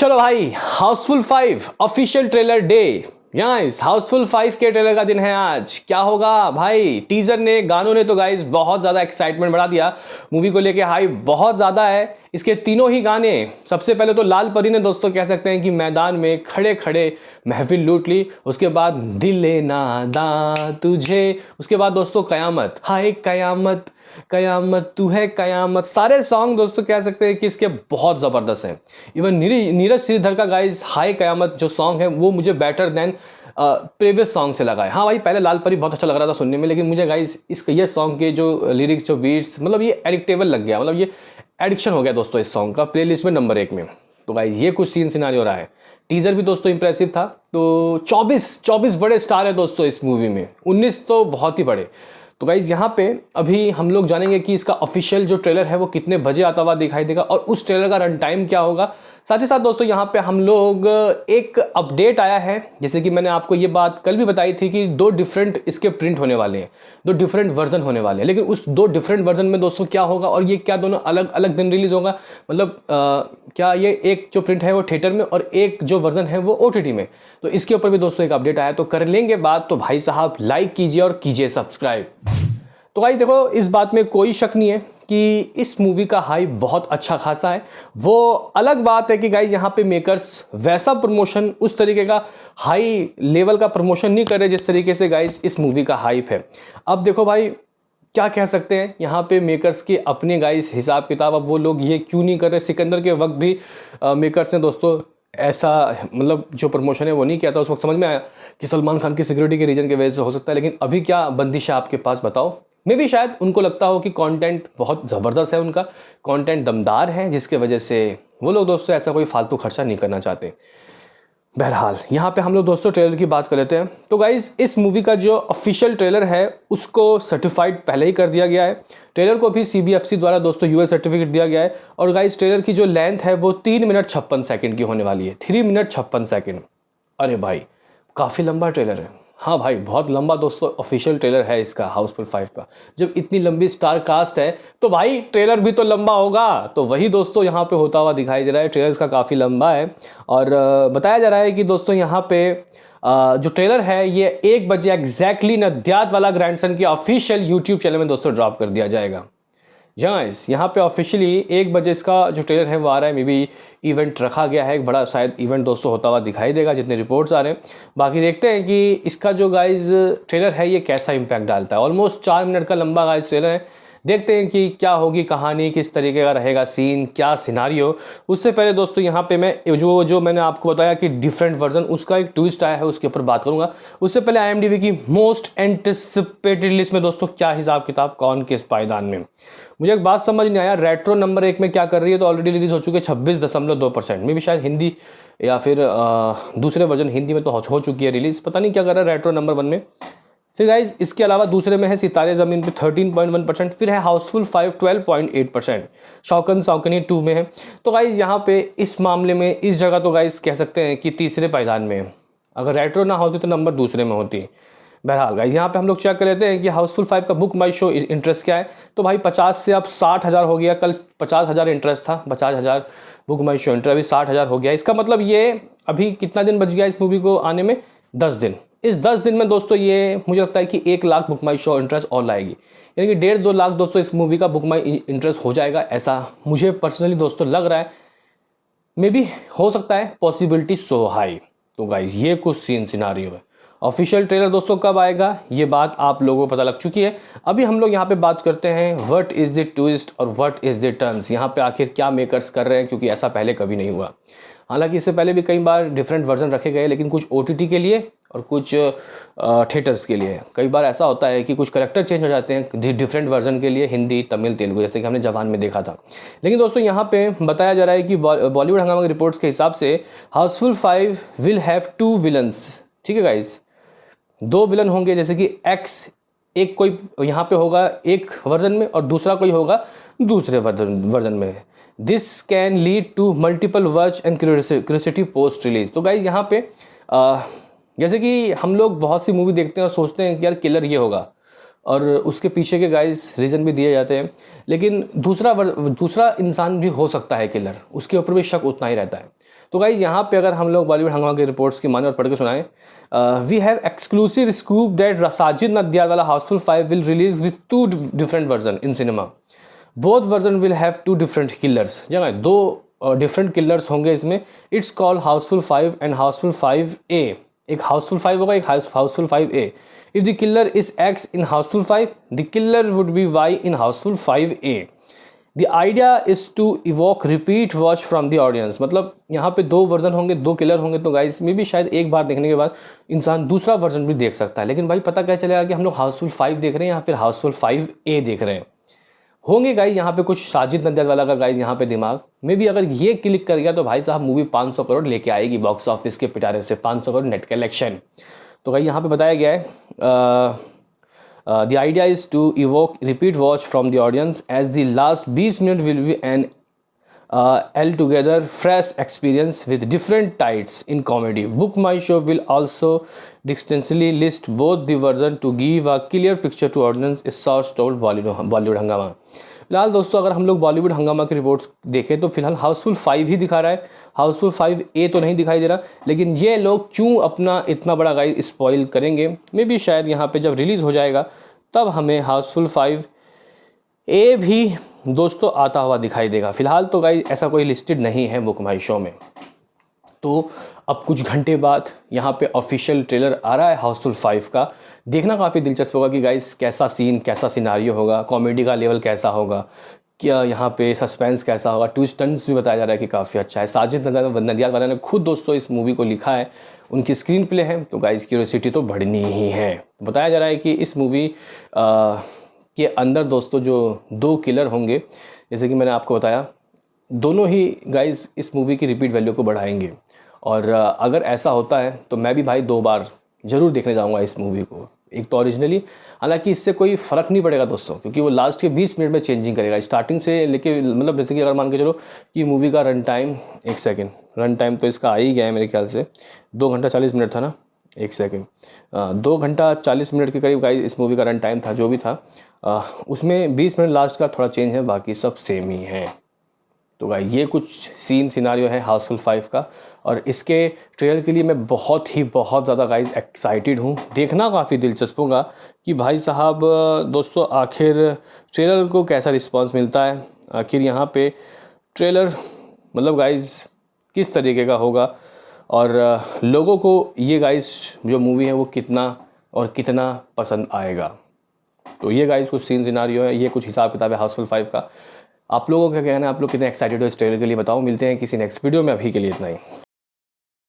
चलो भाई, Housefull 5 official trailer day. Guys Housefull 5 के ट्रेलर का दिन है आज। क्या होगा भाई, टीजर ने, गानों ने तो गाइस बहुत ज्यादा एक्साइटमेंट बढ़ा दिया। मूवी को लेके हाइप बहुत ज्यादा है। इसके तीनों ही गाने, सबसे पहले तो लाल परी ने दोस्तों कह सकते हैं कि मैदान में खड़े खड़े महफिल लूट ली। उसके बाद दिले नादा तुझे, उसके बाद दोस्तों कयामत, हाय कयामत कयामत तू है कयामत। सारे सॉन्ग दोस्तों कह सकते हैं कि इसके बहुत ज़बरदस्त हैं। इवन नीरज श्रीधर का गाइस हाय कयामत जो सॉन्ग है वो मुझे बेटर देन प्रीवियस सॉन्ग से लगा है। हाँ भाई, पहले लाल परी बहुत अच्छा लग रहा था सुनने में, लेकिन मुझे गाइस ये सॉन्ग के जो लिरिक्स, जो बीट्स, मतलब ये एडिक्टेबल लग गया, मतलब ये एडिक्शन हो गया दोस्तों इस सॉन्ग का, प्लेलिस्ट में नंबर 1 में। तो गाइस ये कुछ सीन सिनारियो रहा है। टीजर भी दोस्तों इंप्रेसिव था। तो 24 बड़े स्टार है दोस्तों इस मूवी में, 19 तो बहुत ही बड़े। तो गाइज यहाँ पे अभी हम लोग जानेंगे कि इसका ऑफिशियल जो ट्रेलर है वो कितने बजे आता हुआ दिखाई देगा और उस ट्रेलर का रन टाइम क्या होगा। साथ ही साथ दोस्तों यहाँ पे हम लोग एक अपडेट आया है, जैसे कि मैंने आपको ये बात कल भी बताई थी कि 2 डिफरेंट इसके प्रिंट होने वाले हैं, 2 डिफरेंट वर्जन होने वाले हैं। लेकिन उस 2 डिफरेंट वर्जन में दोस्तों क्या होगा और ये क्या दोनों अलग अलग दिन रिलीज होगा, मतलब क्या ये एक जो प्रिंट है वो थिएटर में और एक जो वर्जन है वो OTT में। तो इसके ऊपर भी दोस्तों एक अपडेट आया, तो कर लेंगे बात। तो भाई साहब लाइक कीजिए और कीजिए सब्सक्राइब। तो भाई देखो, इस बात में कोई शक नहीं है कि इस मूवी का हाइप बहुत अच्छा खासा है। वो अलग बात है कि गाइस यहाँ पे मेकर्स वैसा प्रमोशन, उस तरीके का हाई लेवल का प्रमोशन नहीं कर रहे जिस तरीके से गाइस इस मूवी का हाइप है। अब देखो भाई, क्या कह सकते हैं यहाँ पे मेकर्स के अपने गाइस हिसाब किताब। अब वो लोग ये क्यों नहीं कर रहे, सिकंदर के वक्त भी मेकर्स ने दोस्तों ऐसा, मतलब जो प्रमोशन है वो नहीं किया था। उस वक्त समझ में आया कि सलमान खान की सिक्योरिटी के रीजन की वजह से हो सकता है, लेकिन अभी क्या बंदिश है आपके पास बताओ। मे भी शायद उनको लगता हो कि कंटेंट बहुत ज़बरदस्त है, उनका कंटेंट दमदार है, जिसके वजह से वो लोग दोस्तों ऐसा कोई फालतू खर्चा नहीं करना चाहते। बहरहाल यहाँ पे हम लोग दोस्तों ट्रेलर की बात कर लेते हैं। तो गाइज़ इस मूवी का जो ऑफिशियल ट्रेलर है उसको सर्टिफाइड पहले ही कर दिया गया है। ट्रेलर को भी CBFC द्वारा दोस्तों US सर्टिफिकेट दिया गया है। और गाइज़ ट्रेलर की जो लेंथ है वो 3 मिनट 56 सेकंड की होने वाली है। 3 मिनट 56 सेकंड। अरे भाई काफ़ी लंबा ट्रेलर है। हाँ भाई बहुत लंबा दोस्तों ऑफिशियल ट्रेलर है इसका हाउसफुल 5 का। जब इतनी लंबी स्टार कास्ट है तो भाई ट्रेलर भी तो लंबा होगा। तो वही दोस्तों यहाँ पे होता हुआ दिखाई दे रहा है। ट्रेलर का काफ़ी लंबा है और बताया जा रहा है कि दोस्तों यहाँ पे जो ट्रेलर है ये 1 बजे एग्जैक्टली नदियाद वाला ग्रैंडसन के ऑफिशियल YouTube चैनल में दोस्तों ड्रॉप कर दिया जाएगा। गाइस यहाँ पे ऑफिशियली 1 बजे इसका जो ट्रेलर है वो आ रहा है। मे बी इवेंट रखा गया है, एक बड़ा शायद इवेंट दोस्तों होता हुआ दिखाई देगा जितने रिपोर्ट्स आ रहे हैं। बाकी देखते हैं कि इसका जो गाइस ट्रेलर है ये कैसा इंपैक्ट डालता है। ऑलमोस्ट 4 मिनट का लंबा गाइस ट्रेलर है। देखते हैं कि क्या होगी कहानी, किस तरीके का रहेगा सीन, क्या सिनारियो। उससे पहले दोस्तों यहाँ पे मैं जो मैंने आपको बताया कि डिफरेंट वर्जन, उसका एक ट्विस्ट आया है, उसके ऊपर बात करूंगा। उससे पहले IMDb की मोस्ट एंटिसिपेटेड लिस्ट में दोस्तों क्या हिसाब किताब, कौन किस पायदान में। मुझे एक बात समझ नहीं आया, रेट्रो नंबर 1 में क्या कर रही है। तो ऑलरेडी रिलीज हो चुके 26.2% में भी, शायद हिंदी या फिर दूसरे वर्जन हिंदी में तो हो चुकी है रिलीज। पता नहीं क्या कर रहा है रेट्रो नंबर 1 में। फिर गाइज इसके अलावा दूसरे में है सितारे ज़मीन पे 13.1%, फिर है हाउसफुल 5 12.8%, शौकन सौकनी 2 में है। तो गाइज यहाँ पे इस मामले में इस जगह तो गाइज कह सकते हैं कि तीसरे पायदान में है। अगर रेट्रो ना होती तो नंबर दूसरे में होती। बहरहाल गाइज यहाँ पे हम लोग चेक कर लेते हैं कि हाउसफुल 5 का बुक माई शो इंटरेस्ट क्या है। तो भाई 50 से अब 60,000 हो गया। कल 50,000 इंटरेस्ट था, 50,000 बुक माई शो इंटरेस्ट, अभी 60,000 हो गया। इसका मतलब ये अभी कितना दिन बच गया इस मूवी को आने में, 10 दिन। इस 10 दिन में दोस्तों ये मुझे लगता है कि 1 लाख बुक माई शो इंटरेस्ट और लाएगी, यानी कि 1.5-2 लाख दोस्तों इस मूवी का बुक माई इंटरेस्ट हो जाएगा। ऐसा मुझे पर्सनली दोस्तों लग रहा है। मे बी हो सकता है, पॉसिबिलिटी सो हाई। तो गाइज ये कुछ सीन सिनारियो है। ऑफिशियल ट्रेलर दोस्तों कब आएगा ये बात आप लोगों को पता लग चुकी है। अभी हम लोग यहाँ पे बात करते हैं व्हाट इज़ द ट्विस्ट और व्हाट इज़ द टर्न्स। यहाँ पे आखिर क्या मेकर्स कर रहे हैं, क्योंकि ऐसा पहले कभी नहीं हुआ। हालांकि इससे पहले भी कई बार डिफरेंट वर्जन रखे गए, लेकिन कुछ OTT के लिए और कुछ थिएटर्स के लिए। कई बार ऐसा होता है कि कुछ करैक्टर चेंज हो जाते हैं डिफरेंट वर्जन के लिए, हिंदी, तमिल, तेलुगु, जैसे कि हमने जवान में देखा था। लेकिन दोस्तों यहाँ पे बताया जा रहा है कि बॉलीवुड हंगामा की रिपोर्ट्स के हिसाब से हाउसफुल 5 विल हैव 2 विलन्स। ठीक है गाइज, 2 विलन होंगे, जैसे कि X एक कोई यहाँ पे होगा एक वर्जन में और दूसरा कोई होगा दूसरे वर्जन में। This can lead to multiple watch and curiosity post release. तो गाइज यहाँ पे जैसे कि हम लोग बहुत सी मूवी देखते हैं और सोचते हैं कि यार किलर ये होगा, और उसके पीछे के गाइज रीज़न भी दिए जाते हैं, लेकिन दूसरा इंसान भी हो सकता है किलर, उसके ऊपर भी शक उतना ही रहता है। तो गाइज यहाँ पे अगर हम लोग बॉलीवुड हंगामा की रिपोर्ट्स की माने और पढ़ के सुनाएं, we have exclusive scoop that Sajid Nadiadwala Housefull 5 will release with 2 different version in cinema. Both version will have 2 different killers. जगह 2 डिफरेंट किलर्स होंगे इसमें। It's called Housefull 5 and Housefull 5A। एक हाउसफुल 5 होगा, एक Housefull 5A। If the killer is X in Housefull 5, the killer would be Y in Housefull 5A। The idea is to evoke repeat watch from the audience. मतलब यहाँ पे 2 version होंगे, 2 killer होंगे, तो गाइस में भी शायद एक बार देखने के बाद इंसान दूसरा वर्जन भी देख सकता है। लेकिन भाई पता क्या चलेगा कि हम लोग हाउसफुल 5 देख रहे हैं या फिर हाउसफुल 5A देख रहे हैं। होंगे गाइस यहाँ पे कुछ साजिद नडियाडवाला का गाइस यहाँ पे दिमाग में भी अगर ये क्लिक कर गया तो भाई साहब मूवी 500 करोड़ लेके आएगी बॉक्स ऑफिस के पिटारे से, 500 करोड़ नेट कलेक्शन। तो गाइस यहाँ पे बताया गया है the idea is to evoke repeat watch from the audience as the last 20 minutes will be an altogether fresh experience with different tides in comedy. Book My Show will also extensively list both the version to give a clear picture to audience, is source told Bollywood Hungama। फिलहाल दोस्तों अगर हम लोग बॉलीवुड हंगामा की reports देखें तो फिलहाल हाउसफुल 5 ही दिखा रहा है, हाउसफुल 5A तो नहीं दिखाई दे रहा। लेकिन ये लोग क्यों अपना इतना बड़ा गाइस स्पॉइल करेंगे, मे बी शायद यहाँ पे जब रिलीज़ हो जाएगा तब हमें हाउसफुल 5A भी दोस्तों आता हुआ दिखाई देगा। फिलहाल तो गाइस ऐसा कोई लिस्टेड नहीं है बुक माई शो में। तो अब कुछ घंटे बाद यहाँ पे ऑफिशियल ट्रेलर आ रहा है हाउसफुल 5 का। देखना काफ़ी दिलचस्प होगा कि गाइस कैसा सीन, कैसा सिनारियो होगा, कॉमेडी का लेवल कैसा होगा, क्या यहाँ पे सस्पेंस कैसा होगा। ट्विस्ट टर्न्स भी बताया जा रहा है कि काफ़ी अच्छा है। साजिद नडियाडवाला ने खुद दोस्तों इस मूवी को लिखा है, उनकी स्क्रीन प्ले है, तो गाइस क्यूरियोसिटी तो बढ़नी ही है। बताया जा रहा है कि इस मूवी के अंदर दोस्तों जो 2 किलर होंगे, जैसे कि मैंने आपको बताया, दोनों ही गाइस इस मूवी की रिपीट वैल्यू को बढ़ाएंगे। और अगर ऐसा होता है तो मैं भी भाई 2 बार ज़रूर देखने जाऊंगा इस मूवी को। एक तो ओरिजिनली, हालांकि इससे कोई फ़र्क नहीं पड़ेगा दोस्तों, क्योंकि वो लास्ट के 20 मिनट में चेंजिंग करेगा स्टार्टिंग से लेके, मतलब जैसे कि अगर मान के चलो कि मूवी का रन टाइम, एक सेकेंड, रन टाइम तो इसका आ ही गया है मेरे ख्याल से 2 घंटा 40 मिनट था ना, एक सेकेंड, 2 घंटा 40 मिनट के करीब गाइस इस मूवी का रन टाइम था जो भी था। उसमें 20 मिनट लास्ट का थोड़ा चेंज है, बाकी सब सेम ही है। तो गाइस ये कुछ सीन सिनारियो है हाउसफुल 5 का, और इसके ट्रेलर के लिए मैं बहुत ज़्यादा गाइस एक्साइटेड हूँ। देखना काफ़ी दिलचस्प होगा कि भाई साहब दोस्तों आखिर ट्रेलर को कैसा रिस्पांस मिलता है, आखिर यहाँ पे ट्रेलर मतलब गाइस किस तरीके का होगा, और लोगों को ये गाइस जो मूवी है वो कितना पसंद आएगा। तो ये गाइस कुछ सीन सिनारियो है, ये कुछ हिसाब किताब है हाउसफुल 5 का। आप लोगों का क्या कहना है, आप लोग कितने एक्साइटेड हो इस ट्रेलर के लिए बताओ। मिलते हैं किसी नेक्स्ट वीडियो में, अभी के लिए इतना ही।